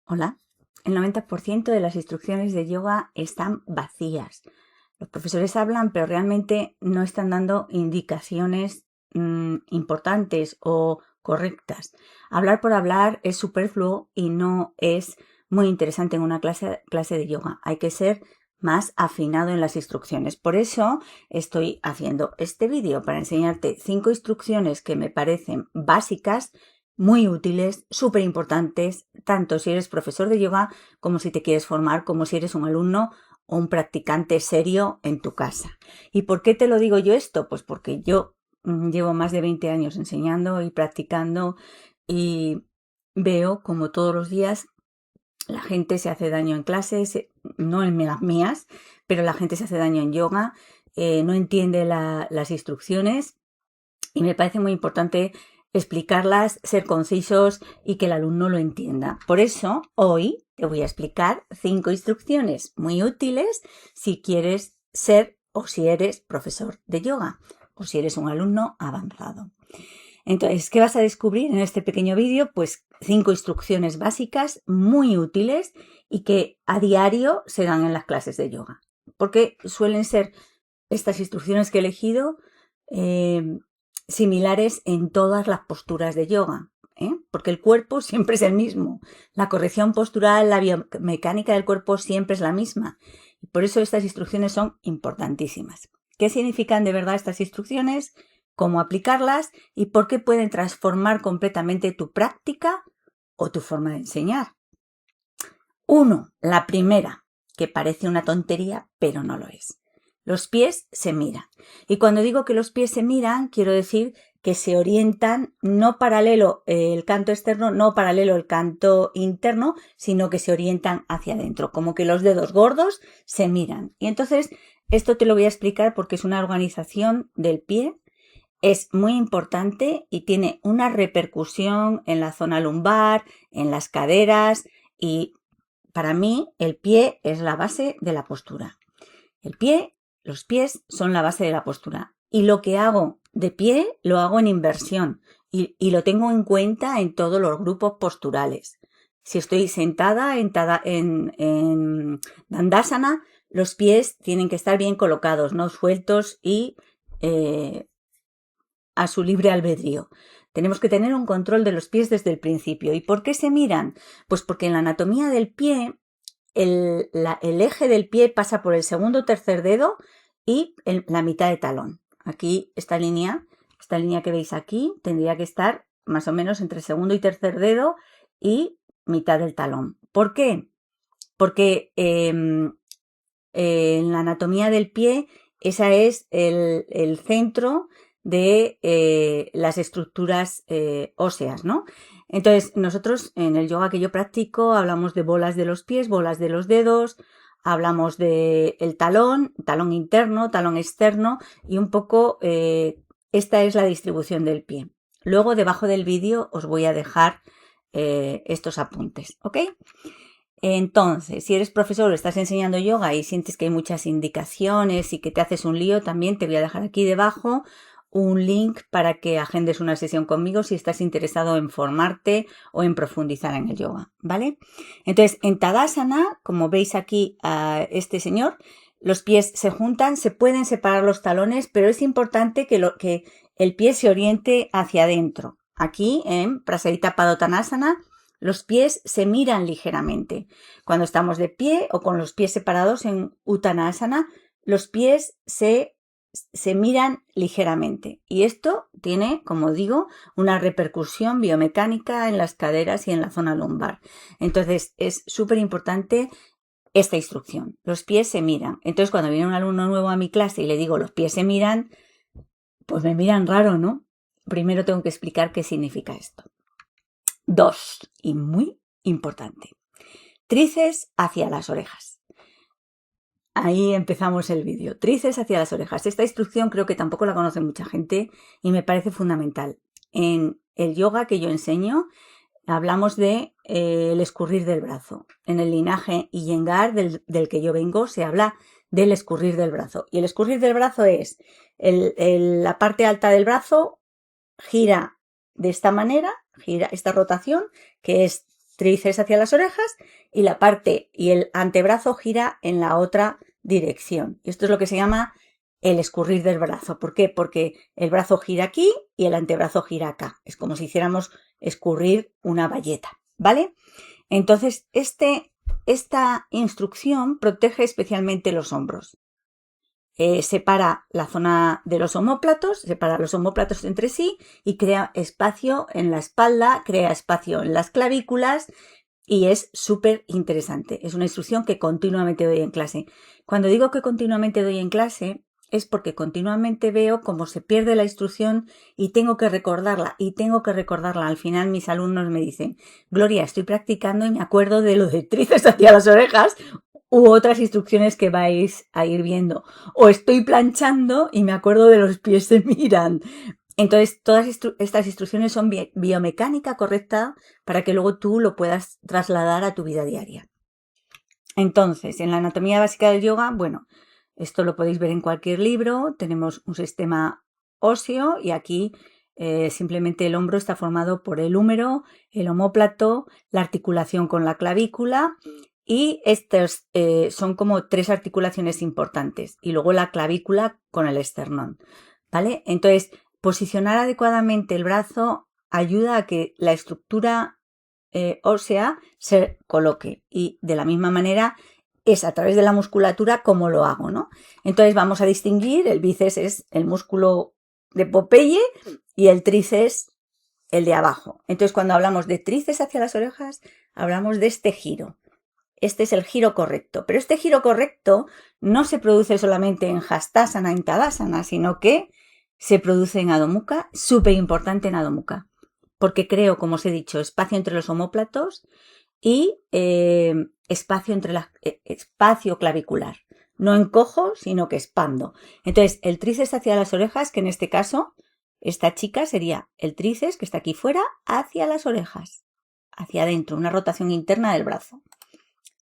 Hola, el 90% de las instrucciones de yoga están vacías. Los profesores hablan, pero realmente no están dando indicaciones importantes o correctas. Hablar por hablar es superfluo y no es muy interesante en una clase de yoga. Hay que ser más afinado en las instrucciones. Por eso estoy haciendo este vídeo para enseñarte 5 instrucciones que me parecen básicas, muy útiles, súper importantes, tanto si eres profesor de yoga como si te quieres formar, como si eres un alumno o un practicante serio en tu casa. ¿Y por qué te lo digo yo esto? Pues porque yo llevo más de 20 años enseñando y practicando y veo como todos los días la gente se hace daño en clases, no en las mías, pero la gente se hace daño en yoga, no entiende las instrucciones y me parece muy importante explicarlas, ser concisos y que el alumno lo entienda. Por eso, hoy te voy a explicar 5 instrucciones muy útiles si quieres ser o si eres profesor de yoga o si eres un alumno avanzado. Entonces, ¿qué vas a descubrir en este pequeño vídeo? Pues 5 instrucciones básicas muy útiles y que a diario se dan en las clases de yoga. Porque suelen ser estas instrucciones que he elegido similares en todas las posturas de yoga, porque el cuerpo siempre es el mismo. La corrección postural, la biomecánica del cuerpo siempre es la misma. Y por eso estas instrucciones son importantísimas. ¿Qué significan de verdad estas instrucciones? ¿Cómo aplicarlas? ¿Y por qué pueden transformar completamente tu práctica o tu forma de enseñar? 1. La primera, que parece una tontería, pero no lo es. Los pies se miran. Y cuando digo que los pies se miran, quiero decir que se orientan no paralelo el canto externo, no paralelo el canto interno, sino que se orientan hacia adentro, como que los dedos gordos se miran. Y entonces, esto te lo voy a explicar porque es una organización del pie. Es muy importante y tiene una repercusión en la zona lumbar, en las caderas y para mí el pie es la base de la postura. Los pies son la base de la postura. Y lo que hago de pie lo hago en inversión y lo tengo en cuenta en todos los grupos posturales. Si estoy sentada en Dandasana, los pies tienen que estar bien colocados, no sueltos y a su libre albedrío. Tenemos que tener un control de los pies desde el principio. ¿Y por qué se miran? Pues porque en la anatomía del pie el eje del pie pasa por el segundo o tercer dedo y la mitad de talón. Aquí esta línea que veis aquí tendría que estar más o menos entre segundo y tercer dedo y mitad del talón. ¿Por qué? Porque en la anatomía del pie esa es el centro de las estructuras óseas, ¿no? Entonces, nosotros en el yoga que yo practico hablamos de bolas de los pies, bolas de los dedos, hablamos del talón interno, talón externo y un poco esta es la distribución del pie. Luego, debajo del vídeo os voy a dejar estos apuntes, ¿ok? Entonces, si eres profesor o estás enseñando yoga y sientes que hay muchas indicaciones y que te haces un lío, también te voy a dejar aquí debajo un link para que agendes una sesión conmigo si estás interesado en formarte o en profundizar en el yoga, ¿vale? Entonces, en Tadasana, como veis aquí a este señor, los pies se juntan, se pueden separar los talones, pero es importante que el pie se oriente hacia adentro. Aquí en Prasarita Padottanasana, los pies se miran ligeramente. Cuando estamos de pie o con los pies separados en Uttanasana, los pies se miran ligeramente. Y esto tiene, como digo, una repercusión biomecánica en las caderas y en la zona lumbar. Entonces, es súper importante esta instrucción. Los pies se miran. Entonces, cuando viene un alumno nuevo a mi clase y le digo los pies se miran, pues me miran raro, ¿no? Primero tengo que explicar qué significa esto. 2, y muy importante, tríceps hacia las orejas. Ahí empezamos el vídeo, tríceps hacia las orejas. Esta instrucción creo que tampoco la conoce mucha gente y me parece fundamental. En el yoga que yo enseño hablamos de el escurrir del brazo. En el linaje Iyengar del que yo vengo se habla del escurrir del brazo. Y el escurrir del brazo es la parte alta del brazo gira de esta manera, gira esta rotación, que es tríceps hacia las orejas y la parte y el antebrazo gira en la otra dirección. Y esto es lo que se llama el escurrir del brazo. ¿Por qué? Porque el brazo gira aquí y el antebrazo gira acá. Es como si hiciéramos escurrir una bayeta, ¿vale? Entonces, esta instrucción protege especialmente los hombros. Separa la zona de los omóplatos, separa los omóplatos entre sí y crea espacio en la espalda, crea espacio en las clavículas y es súper interesante. Es una instrucción que continuamente doy en clase. Cuando digo que continuamente doy en clase es porque continuamente veo cómo se pierde la instrucción y tengo que recordarla y tengo que recordarla. Al final mis alumnos me dicen, Gloria, estoy practicando y me acuerdo de lo de tríceps hacia las orejas u otras instrucciones que vais a ir viendo. O estoy planchando y me acuerdo de los pies se miran. Entonces, todas estas instrucciones son biomecánica correcta para que luego tú lo puedas trasladar a tu vida diaria. Entonces, en la anatomía básica del yoga, bueno, esto lo podéis ver en cualquier libro. Tenemos un sistema óseo y aquí simplemente el hombro está formado por el húmero, el omóplato, la articulación con la clavícula y estos son como 3 articulaciones importantes y luego la clavícula con el esternón, ¿vale? Entonces, posicionar adecuadamente el brazo ayuda a que la estructura ósea se coloque y de la misma manera es a través de la musculatura como lo hago, ¿no? Entonces vamos a distinguir, el bíceps es el músculo de Popeye y el tríceps el de abajo. Entonces cuando hablamos de tríceps hacia las orejas, hablamos de este giro. Este es el giro correcto, pero este giro correcto no se produce solamente en Hastasana, en Tadasana, sino que se produce en Adho Mukha, súper importante en Adho Mukha, porque creo, como os he dicho, espacio entre los omóplatos y espacio clavicular. No encojo, sino que expando. Entonces, el tríceps hacia las orejas, que en este caso, esta chica sería el tríceps que está aquí fuera, hacia las orejas, hacia adentro, una rotación interna del brazo.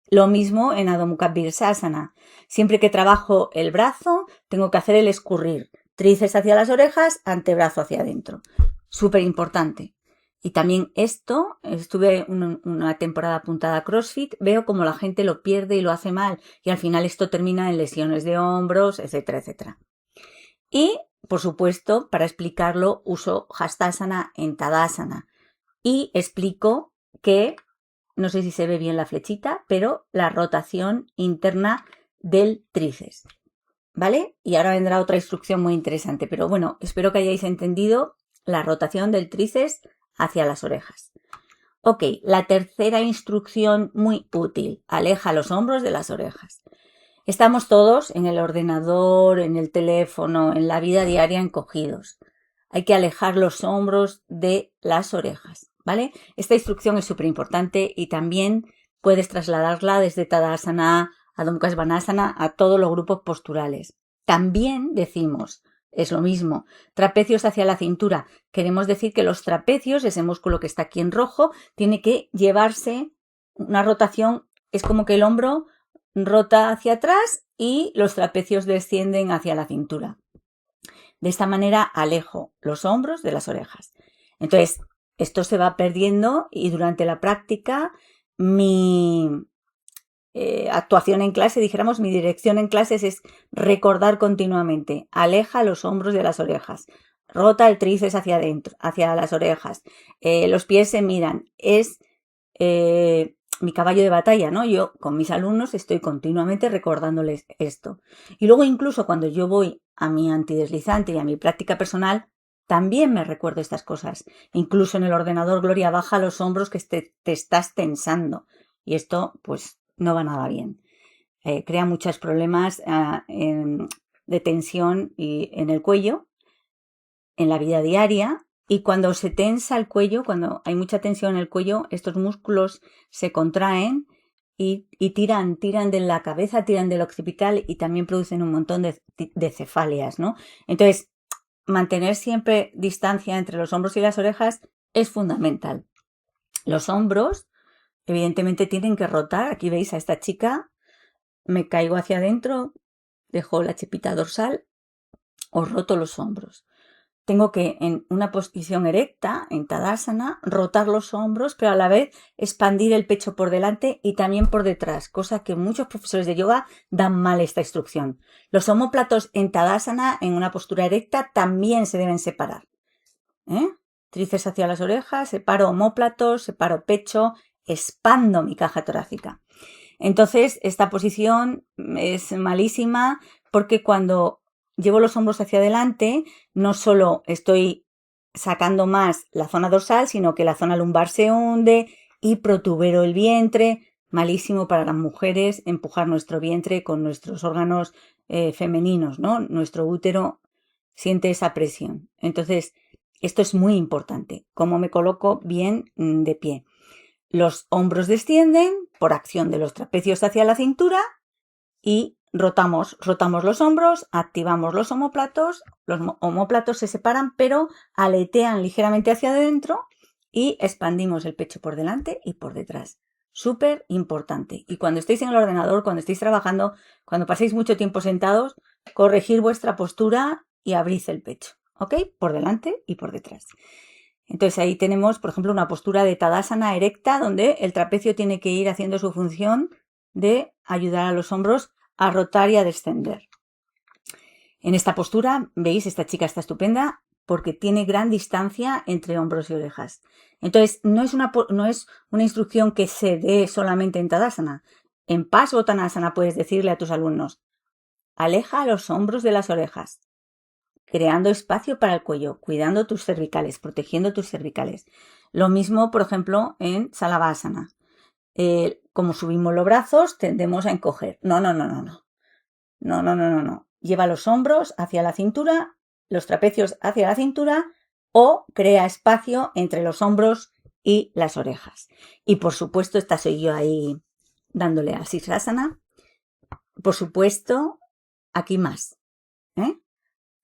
Lo mismo en Adho Mukha Virsasana. Siempre que trabajo el brazo, tengo que hacer el escurrir. Tríceps hacia las orejas, antebrazo hacia adentro. Súper importante. Y también esto, estuve una temporada apuntada a CrossFit, veo como la gente lo pierde y lo hace mal. Y al final esto termina en lesiones de hombros, etcétera, etcétera. Y, por supuesto, para explicarlo, uso Hastasana en Tadasana. Y explico que, no sé si se ve bien la flechita, pero la rotación interna del tríceps. ¿Vale? Y ahora vendrá otra instrucción muy interesante, pero bueno, espero que hayáis entendido la rotación del tríceps hacia las orejas. Ok, la tercera instrucción muy útil, aleja los hombros de las orejas. Estamos todos en el ordenador, en el teléfono, en la vida diaria encogidos. Hay que alejar los hombros de las orejas, ¿vale? Esta instrucción es súper importante y también puedes trasladarla desde Tadasana, Adho Mukha Svanasana a todos los grupos posturales. También decimos, es lo mismo, trapecios hacia la cintura. Queremos decir que los trapecios, ese músculo que está aquí en rojo, tiene que llevarse una rotación, es como que el hombro rota hacia atrás y los trapecios descienden hacia la cintura. De esta manera alejo los hombros de las orejas. Entonces, esto se va perdiendo y durante la práctica mi actuación en clase, dijéramos, mi dirección en clases es recordar continuamente, aleja los hombros de las orejas, rota el tríceps hacia adentro, hacia las orejas, los pies se miran, es mi caballo de batalla, ¿no? Yo con mis alumnos estoy continuamente recordándoles esto. Y luego incluso cuando yo voy a mi antideslizante y a mi práctica personal, también me recuerdo estas cosas. Incluso en el ordenador, Gloria, baja los hombros que te estás tensando. Y esto, pues, no va nada bien. Crea muchos problemas de tensión y en el cuello, en la vida diaria. Y cuando se tensa el cuello, cuando hay mucha tensión en el cuello, estos músculos se contraen y tiran de la cabeza, tiran del occipital y también producen un montón de cefaleas, ¿no? Entonces, mantener siempre distancia entre los hombros y las orejas es fundamental. Los hombros, evidentemente, tienen que rotar. Aquí veis a esta chica, me caigo hacia adentro, dejo la chepita dorsal, os roto los hombros. tengo que, en una posición erecta, en Tadasana, rotar los hombros, pero a la vez expandir el pecho por delante y también por detrás, cosa que muchos profesores de yoga dan mal esta instrucción. Los omóplatos en Tadasana, en una postura erecta, también se deben separar. Tríceps hacia las orejas, separo omóplatos, separo pecho, expando mi caja torácica. Entonces, esta posición es malísima porque cuando llevo los hombros hacia adelante, no solo estoy sacando más la zona dorsal, sino que la zona lumbar se hunde y protubero el vientre. Malísimo para las mujeres empujar nuestro vientre con nuestros órganos femeninos, ¿no? Nuestro útero siente esa presión. Entonces, esto es muy importante. Cómo me coloco bien de pie. Los hombros descienden por acción de los trapecios hacia la cintura y rotamos los hombros, activamos los omóplatos se separan pero aletean ligeramente hacia adentro y expandimos el pecho por delante y por detrás. Súper importante. Y cuando estéis en el ordenador, cuando estéis trabajando, cuando paséis mucho tiempo sentados, corregir vuestra postura y abrid el pecho, ¿ok? Por delante y por detrás. Entonces ahí tenemos, por ejemplo, una postura de Tadasana erecta donde el trapecio tiene que ir haciendo su función de ayudar a los hombros a rotar y a descender. En esta postura, veis, esta chica está estupenda porque tiene gran distancia entre hombros y orejas. Entonces, no es una instrucción que se dé solamente en Tadasana. En Parsvottanasana puedes decirle a tus alumnos, aleja los hombros de las orejas, creando espacio para el cuello, cuidando tus cervicales, protegiendo tus cervicales. Lo mismo, por ejemplo, en Salavasana. Como subimos los brazos, tendemos a encoger. No. Lleva los hombros hacia la cintura, los trapecios hacia la cintura o crea espacio entre los hombros y las orejas. Y por supuesto, esta soy yo ahí dándole a Sirsasana. Por supuesto, aquí más.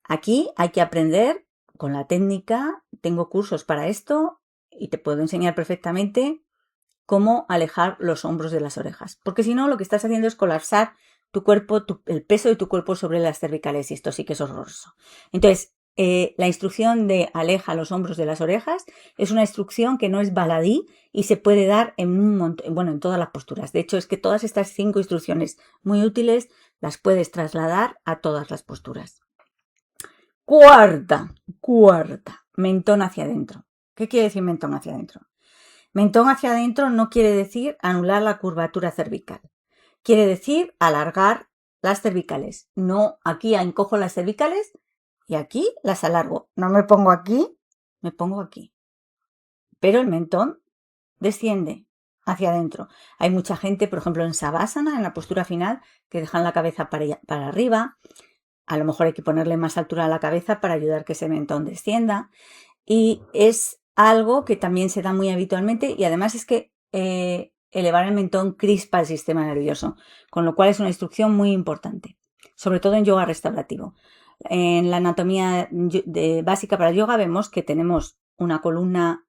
Aquí hay que aprender con la técnica, tengo cursos para esto y te puedo enseñar perfectamente cómo alejar los hombros de las orejas. Porque si no, lo que estás haciendo es colapsar tu cuerpo, el peso de tu cuerpo sobre las cervicales y esto sí que es horroroso. Entonces, la instrucción de aleja los hombros de las orejas es una instrucción que no es baladí y se puede dar en en todas las posturas. De hecho, es que todas estas 5 instrucciones muy útiles las puedes trasladar a todas las posturas. Cuarta, mentón hacia adentro. ¿Qué quiere decir mentón hacia adentro? Mentón hacia adentro no quiere decir anular la curvatura cervical. Quiere decir alargar las cervicales. No, aquí encojo las cervicales y aquí las alargo. No me pongo aquí, me pongo aquí. Pero el mentón desciende hacia adentro. Hay mucha gente, por ejemplo, en Savasana, en la postura final, que dejan la cabeza para arriba. A lo mejor hay que ponerle más altura a la cabeza para ayudar que ese mentón descienda. Y es algo que también se da muy habitualmente y además es que elevar el mentón crispa el sistema nervioso, con lo cual es una instrucción muy importante, sobre todo en yoga restaurativo. En la anatomía básica para el yoga vemos que tenemos una columna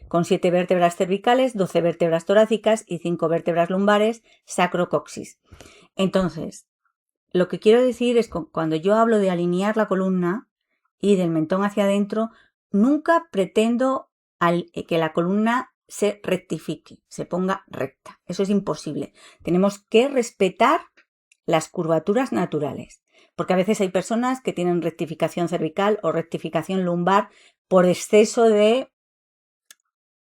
con 7 vértebras cervicales, 12 vértebras torácicas y 5 vértebras lumbares, sacrocoxis. Entonces, lo que quiero decir es que cuando yo hablo de alinear la columna y del mentón hacia adentro, nunca pretendo que la columna se rectifique, se ponga recta. Eso es imposible. Tenemos que respetar las curvaturas naturales, porque a veces hay personas que tienen rectificación cervical o rectificación lumbar por exceso de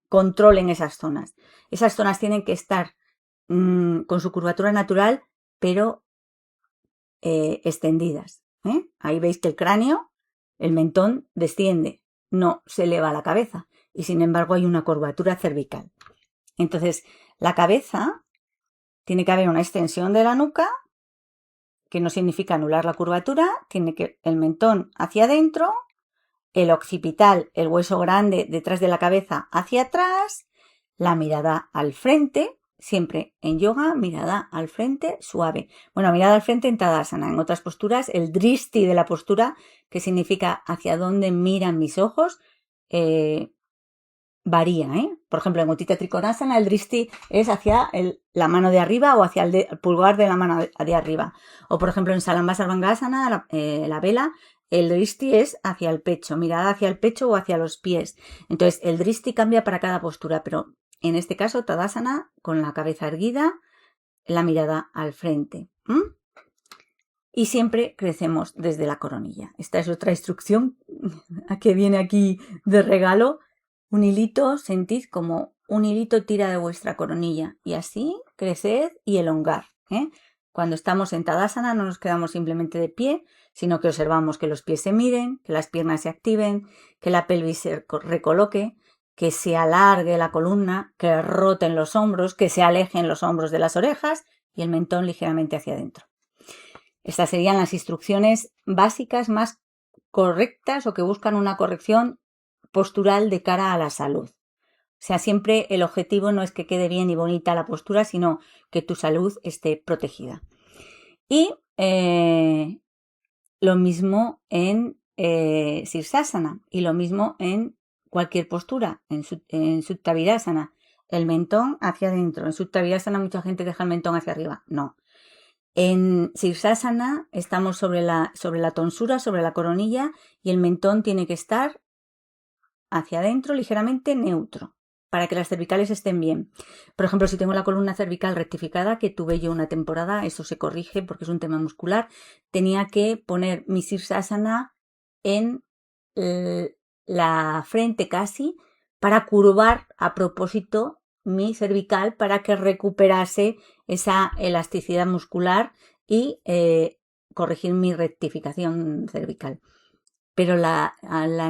control en esas zonas. Esas zonas tienen que estar con su curvatura natural, pero extendidas. Ahí veis que el cráneo, el mentón desciende, no se eleva la cabeza y sin embargo hay una curvatura cervical. Entonces, la cabeza tiene que haber una extensión de la nuca, que no significa anular la curvatura, tiene que el mentón hacia adentro, el occipital, el hueso grande detrás de la cabeza hacia atrás, la mirada al frente. Siempre en yoga, mirada al frente, suave. Bueno, mirada al frente en Tadasana. En otras posturas, el dristi de la postura, que significa hacia dónde miran mis ojos, varía, ¿eh? Por ejemplo, en Utthita Trikonasana el drishti es hacia la mano de arriba o hacia el pulgar de la mano de arriba. O por ejemplo en Salambhasarvangasana, la vela, el drishti es hacia el pecho, mirada hacia el pecho o hacia los pies. Entonces el drishti cambia para cada postura, pero en este caso Tadasana con la cabeza erguida, la mirada al frente. Y siempre crecemos desde la coronilla. Esta es otra instrucción que viene aquí de regalo. Un hilito, sentid como un hilito tira de vuestra coronilla y así creced y elongar. Cuando estamos en Tadasana no nos quedamos simplemente de pie, sino que observamos que los pies se miren, que las piernas se activen, que la pelvis se recoloque, que se alargue la columna, que roten los hombros, que se alejen los hombros de las orejas y el mentón ligeramente hacia adentro. Estas serían las instrucciones básicas más correctas o que buscan una corrección postural de cara a la salud. O sea, siempre el objetivo no es que quede bien y bonita la postura, sino que tu salud esté protegida. Y lo mismo en Sirsasana y lo mismo en cualquier postura, en Supta Virasana. El mentón hacia adentro. En Supta Virasana mucha gente deja el mentón hacia arriba. No. En Sirsasana estamos sobre la tonsura, sobre la coronilla y el mentón tiene que estar hacia adentro, ligeramente neutro, para que las cervicales estén bien. Por ejemplo, si tengo la columna cervical rectificada, que tuve yo una temporada, eso se corrige porque es un tema muscular, tenía que poner mi Sirsasana en la frente casi para curvar a propósito mi cervical para que recuperase esa elasticidad muscular y corregir mi rectificación cervical. Pero la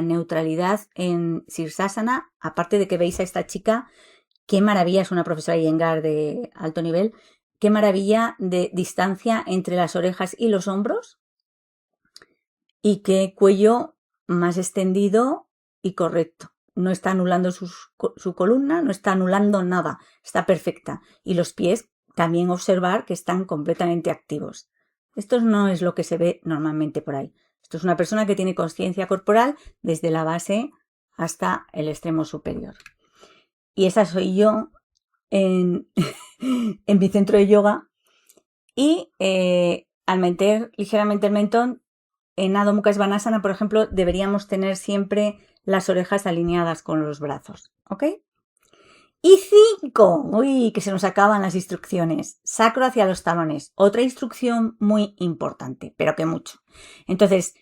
neutralidad en Sirsasana, aparte de que veis a esta chica, qué maravilla, es una profesora Iyengar de alto nivel, qué maravilla de distancia entre las orejas y los hombros y qué cuello más extendido y correcto. No está anulando su columna, no está anulando nada, está perfecta. Y los pies también observar que están completamente activos. Esto no es lo que se ve normalmente por ahí. Esto es una persona que tiene conciencia corporal desde la base hasta el extremo superior. Y esa soy yo en mi centro de yoga. Y al meter ligeramente el mentón, en Adho Mukha Svanasana, por ejemplo, deberíamos tener siempre las orejas alineadas con los brazos. ¿Ok? Y 5. Uy, que se nos acaban las instrucciones. Sacro hacia los talones. Otra instrucción muy importante, pero que mucho. Entonces,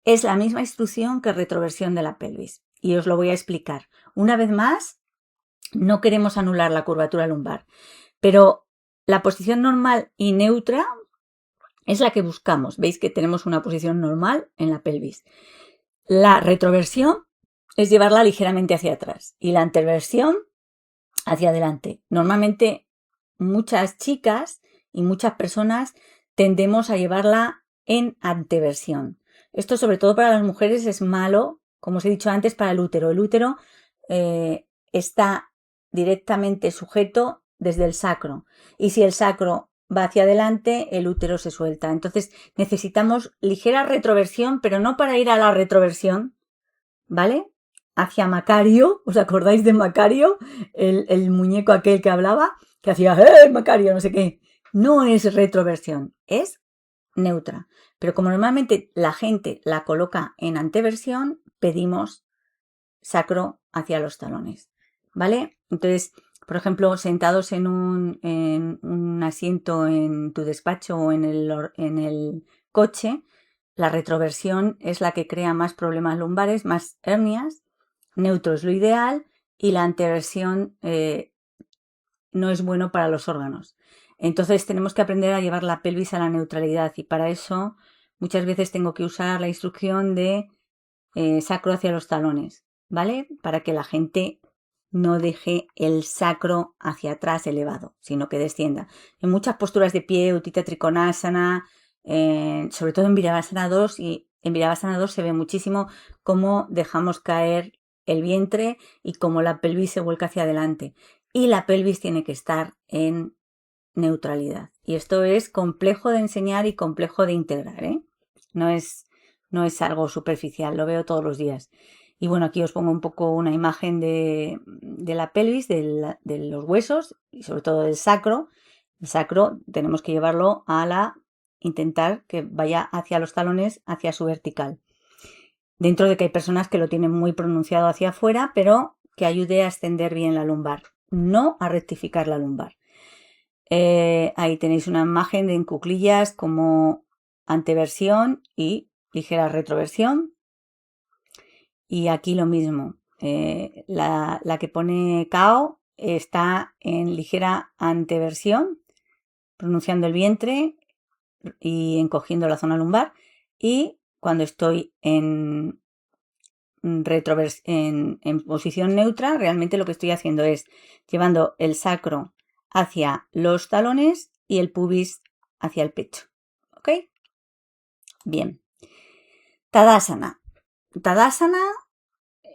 es la misma instrucción que retroversión de la pelvis. Y os lo voy a explicar. Una vez más, no queremos anular la curvatura lumbar, pero la posición normal y neutra es la que buscamos. Veis que tenemos una posición normal en la pelvis. La retroversión es llevarla ligeramente hacia atrás y la anteversión hacia adelante. Normalmente muchas chicas y muchas personas tendemos a llevarla en anteversión. Esto sobre todo para las mujeres es malo, como os he dicho antes, para el útero. El útero está directamente sujeto desde el sacro y si el sacro va hacia adelante, el útero se suelta. Entonces necesitamos ligera retroversión, pero no para ir a la retroversión, ¿vale? Hacia Macario, ¿os acordáis de Macario? El muñeco aquel que hablaba, que hacía Macario, no sé qué. No es retroversión, es neutra. Pero como normalmente la gente la coloca en anteversión, pedimos sacro hacia los talones, ¿vale? Entonces, por ejemplo, sentados en un asiento en tu despacho o en el coche, la retroversión es la que crea más problemas lumbares, más hernias. Neutro es lo ideal y la anteversión no es bueno para los órganos. Entonces tenemos que aprender a llevar la pelvis a la neutralidad y para eso muchas veces tengo que usar la instrucción de sacro hacia los talones, ¿vale? Para que la gente no deje el sacro hacia atrás elevado, sino que descienda. En muchas posturas de pie, Utthita Trikonasana, sobre todo en Virabhasana 2, y en Virabhasana 2 se ve muchísimo cómo dejamos caer el vientre y cómo la pelvis se vuelca hacia adelante. Y la pelvis tiene que estar en neutralidad. Y esto es complejo de enseñar y complejo de integrar, ¿eh? No es algo superficial, lo veo todos los días. Y bueno, aquí os pongo un poco una imagen de la pelvis, de los huesos y sobre todo del sacro. El sacro tenemos que llevarlo intentar que vaya hacia los talones, hacia su vertical. Dentro de que hay personas que lo tienen muy pronunciado hacia afuera, pero que ayude a extender bien la lumbar, no a rectificar la lumbar. Ahí tenéis una imagen de en cuclillas como anteversión y ligera retroversión. Y aquí lo mismo. La que pone KO está en ligera anteversión, pronunciando el vientre y encogiendo la zona lumbar. Y cuando estoy en posición neutra, realmente lo que estoy haciendo es llevando el sacro hacia los talones y el pubis hacia el pecho. ¿Ok? Bien. Tadasana. Tadasana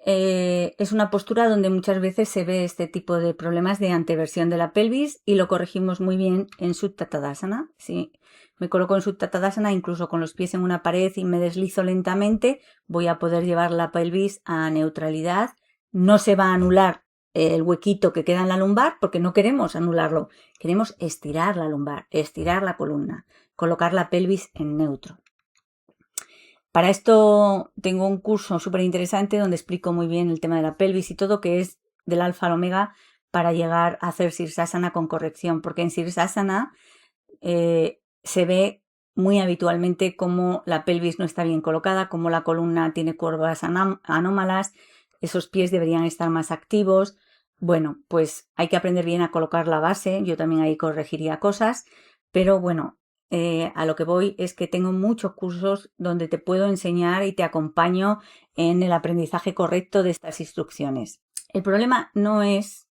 es una postura donde muchas veces se ve este tipo de problemas de anteversión de la pelvis y lo corregimos muy bien en Supta Tadasana. Si me coloco en Supta Tadasana, incluso con los pies en una pared y me deslizo lentamente, voy a poder llevar la pelvis a neutralidad. No se va a anular el huequito que queda en la lumbar porque no queremos anularlo. Queremos estirar la lumbar, estirar la columna, colocar la pelvis en neutro. Para esto tengo un curso súper interesante donde explico muy bien el tema de la pelvis y todo, que es del alfa al omega para llegar a hacer Sirsasana con corrección, porque en Sirsasana se ve muy habitualmente cómo la pelvis no está bien colocada, cómo la columna tiene curvas anómalas, esos pies deberían estar más activos. Bueno, pues hay que aprender bien a colocar la base, yo también ahí corregiría cosas, pero bueno, a lo que voy es que tengo muchos cursos donde te puedo enseñar y te acompaño en el aprendizaje correcto de estas instrucciones. El problema no es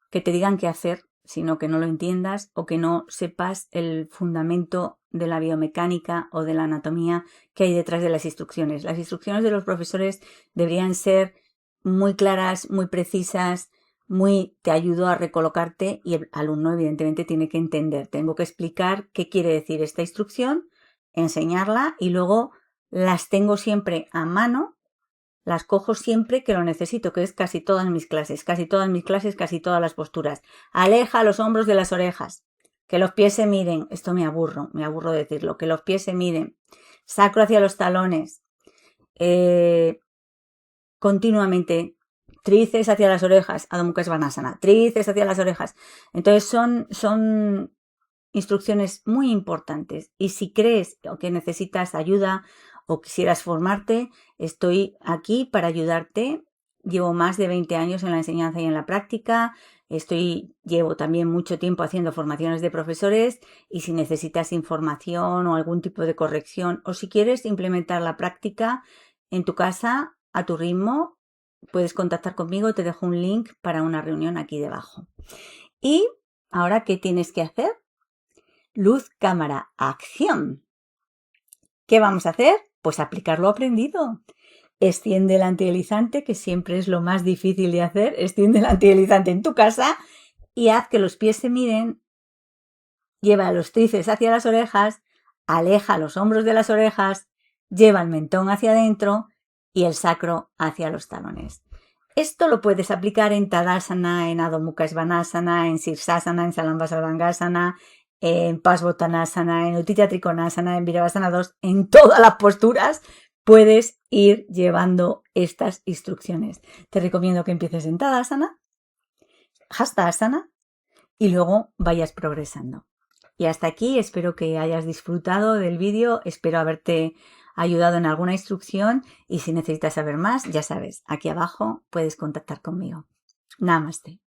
que te digan qué hacer, sino que no lo entiendas o que no sepas el fundamento de la biomecánica o de la anatomía que hay detrás de las instrucciones. Las instrucciones de los profesores deberían ser muy claras, muy precisas, te ayudo a recolocarte y el alumno evidentemente tiene que entender. Tengo que explicar qué quiere decir esta instrucción, enseñarla y luego las tengo siempre a mano, las cojo siempre que lo necesito, que es casi todas mis clases, casi todas las posturas. Aleja los hombros de las orejas, que los pies se miren, esto me aburro decirlo, que los pies se miren, sacro hacia los talones, continuamente. Tríceps hacia las orejas, Adho Mukha Svanasana, tríceps hacia las orejas. Entonces son instrucciones muy importantes y si crees que necesitas ayuda o quisieras formarte, estoy aquí para ayudarte. Llevo más de 20 años en la enseñanza y en la práctica. Llevo también mucho tiempo haciendo formaciones de profesores y si necesitas información o algún tipo de corrección o si quieres implementar la práctica en tu casa a tu ritmo, puedes contactar conmigo, te dejo un link para una reunión aquí debajo. Y ahora, ¿qué tienes que hacer? Luz, cámara, acción. ¿Qué vamos a hacer? Pues aplicar lo aprendido. Extiende el antideslizante, que siempre es lo más difícil de hacer. Extiende el antideslizante en tu casa y haz que los pies se miren. Lleva los tríceps hacia las orejas, aleja los hombros de las orejas, lleva el mentón hacia adentro y el sacro hacia los talones. Esto lo puedes aplicar en Tadasana, en Adho Mukha Svanasana, en Sirsasana, en Salambasarvangasana, en Parsvottanasana, en Utthita Trikonasana, en Virabhasana 2, en todas las posturas puedes ir llevando estas instrucciones. Te recomiendo que empieces en Tadasana, Hastasana y luego vayas progresando. Y hasta aquí, espero que hayas disfrutado del vídeo, espero haberte ayudado en alguna instrucción y si necesitas saber más, ya sabes, aquí abajo puedes contactar conmigo. Namaste.